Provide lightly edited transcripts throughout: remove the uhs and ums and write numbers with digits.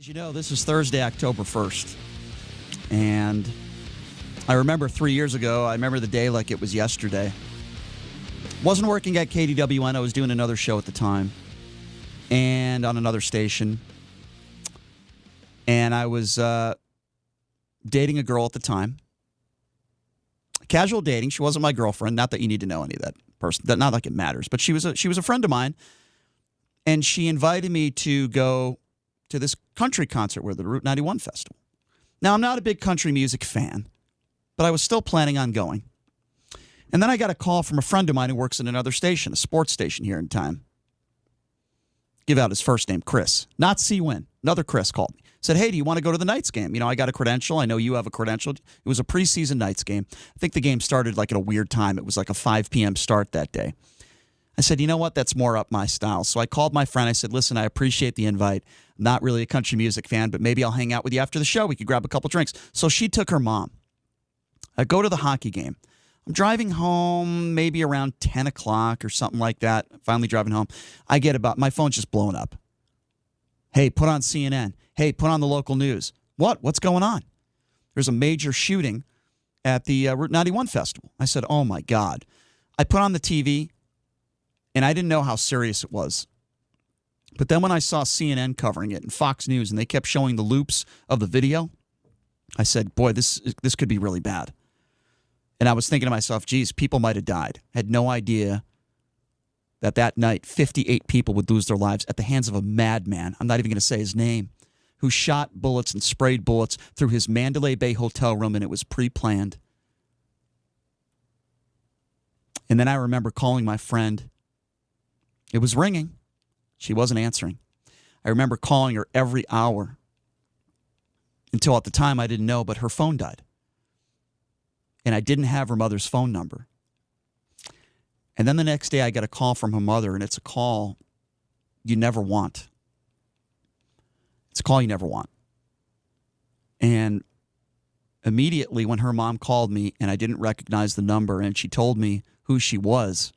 As you know, this is Thursday, October 1st. And I remember 3 years ago, I remember the day like it was yesterday. Wasn't working at KDWN. I was doing another show at the time and on another station. And I was dating a girl at the time. Casual dating. She wasn't my girlfriend. Not that you need to know any of that person. Not like it matters. But she was a friend of mine. And she invited me to go to this country concert with the Route 91 Festival. Now, I'm not a big country music fan, but I was still planning on going. And then I got a call from a friend of mine who works in another station, a sports station here in town. Give out his first name, Chris. Not C-Win. Another Chris called me. Said, hey, do you want to go to the Knights game? You know, I got a credential. I know you have a credential. It was a preseason Knights game. I think the game started like at a weird time. It was like a 5 p.m. start that day. I said, you know what? That's more up my style. So I called my friend. I said, listen, I appreciate the invite. I'm not really a country music fan, but maybe I'll hang out with you after the show. We could grab a couple drinks. So she took her mom. I go to the hockey game. I'm driving home maybe around 10 o'clock or something like that. Finally driving home. I get my phone's just blowing up. Hey, put on CNN. Hey, put on the local news. What? What's going on? There's a major shooting at the Route 91 Festival. I said, oh my God. I put on the TV. And I didn't know how serious it was. But then when I saw CNN covering it and Fox News, and they kept showing the loops of the video, I said, boy, this could be really bad. And I was thinking to myself, geez, people might have died. I had no idea that night 58 people would lose their lives at the hands of a madman. I'm not even going to say his name, who shot bullets and sprayed bullets through his Mandalay Bay hotel room, and it was pre-planned. And then I remember calling my friend. It was ringing. She wasn't answering. I remember calling her every hour until at the time I didn't know, but her phone died. And I didn't have her mother's phone number. And then the next day I got a call from her mother, and it's a call you never want. It's a call you never want. And immediately when her mom called me and I didn't recognize the number and she told me who she was,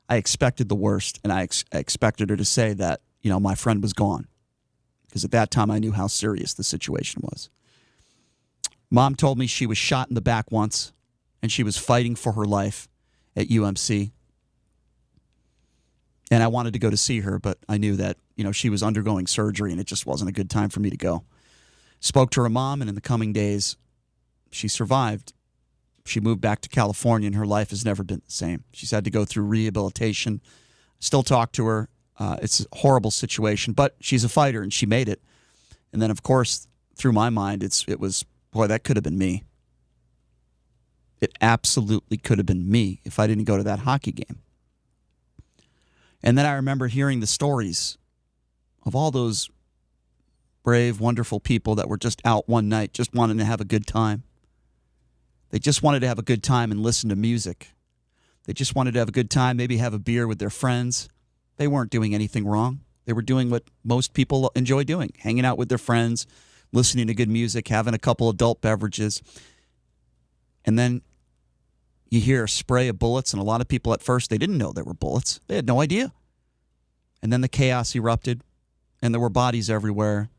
I expected the worst, and I expected her to say that, you know, my friend was gone. Because at that time, I knew how serious the situation was. Mom told me she was shot in the back once, and she was fighting for her life at UMC. And I wanted to go to see her, but I knew that, you know, she was undergoing surgery, and it just wasn't a good time for me to go. Spoke to her mom, and in the coming days, she survived. She moved back to California, and her life has never been the same. She's had to go through rehabilitation. Still talk to her. It's a horrible situation, but she's a fighter, and she made it. And then, of course, through my mind, it was, boy, that could have been me. It absolutely could have been me if I didn't go to that hockey game. And then I remember hearing the stories of all those brave, wonderful people that were just out one night, just wanting to have a good time. They just wanted to have a good time and listen to music. They just wanted to have a good time, maybe have a beer with their friends. They weren't doing anything wrong. They were doing what most people enjoy doing, hanging out with their friends, listening to good music, having a couple adult beverages. And then you hear a spray of bullets, and a lot of people at first, they didn't know there were bullets. They had no idea. And then the chaos erupted, and there were bodies everywhere.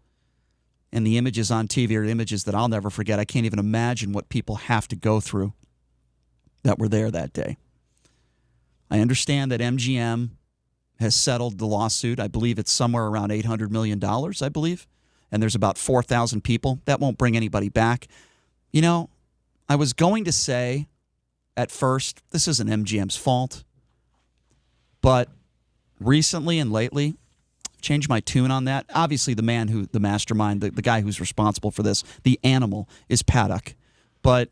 And the images on TV are images that I'll never forget. I can't even imagine what people have to go through that were there that day. I understand that MGM has settled the lawsuit. I believe it's somewhere around $800 million, I believe. And there's about 4,000 people. That won't bring anybody back. You know, I was going to say at first, this isn't MGM's fault. But recently and lately, changed my tune on that. Obviously, the mastermind, the guy who's responsible for this, the animal, is Paddock. But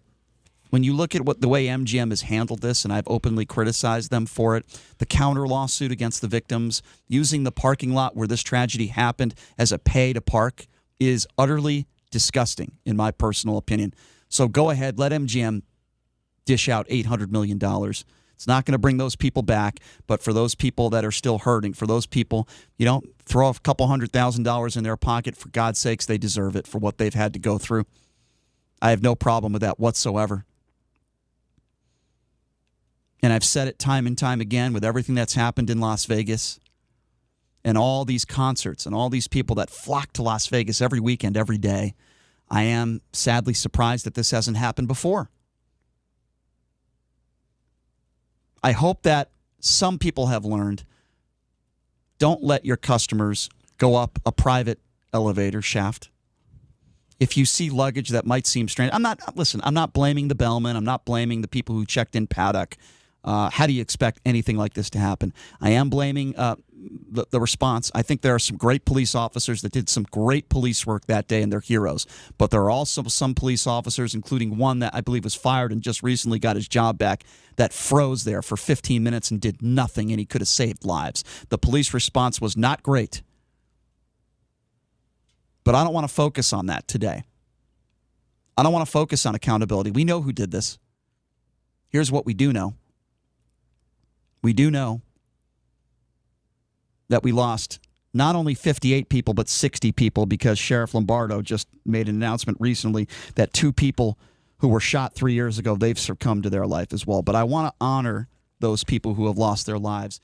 when you look at the way MGM has handled this, and I've openly criticized them for it, the counter lawsuit against the victims, using the parking lot where this tragedy happened as a pay to park, is utterly disgusting, in my personal opinion. So go ahead, let MGM dish out $800 million. It's not going to bring those people back, but for those people that are still hurting, for those people, you know, throw a couple $100,000 in their pocket. For God's sakes, they deserve it for what they've had to go through. I have no problem with that whatsoever. And I've said it time and time again with everything that's happened in Las Vegas. and all these concerts and all these people that flock to Las Vegas every weekend, every day, I am sadly surprised that this hasn't happened before. I hope that some people have learned, don't let your customers go up a private elevator shaft. If you see luggage that might seem strange, I'm not blaming the bellman. I'm not blaming the people who checked in paddock. How do you expect anything like this to happen? I am blaming the response. I think there are some great police officers that did some great police work that day, and they're heroes. But there are also some police officers, including one that I believe was fired and just recently got his job back, that froze there for 15 minutes and did nothing, and he could have saved lives. The police response was not great. But I don't want to focus on that today. I don't want to focus on accountability. We know who did this. Here's what we do know. We do know that we lost not only 58 people, but 60 people because Sheriff Lombardo just made an announcement recently that 2 people who were shot 3 years ago, they've succumbed to their life as well. But I want to honor those people who have lost their lives.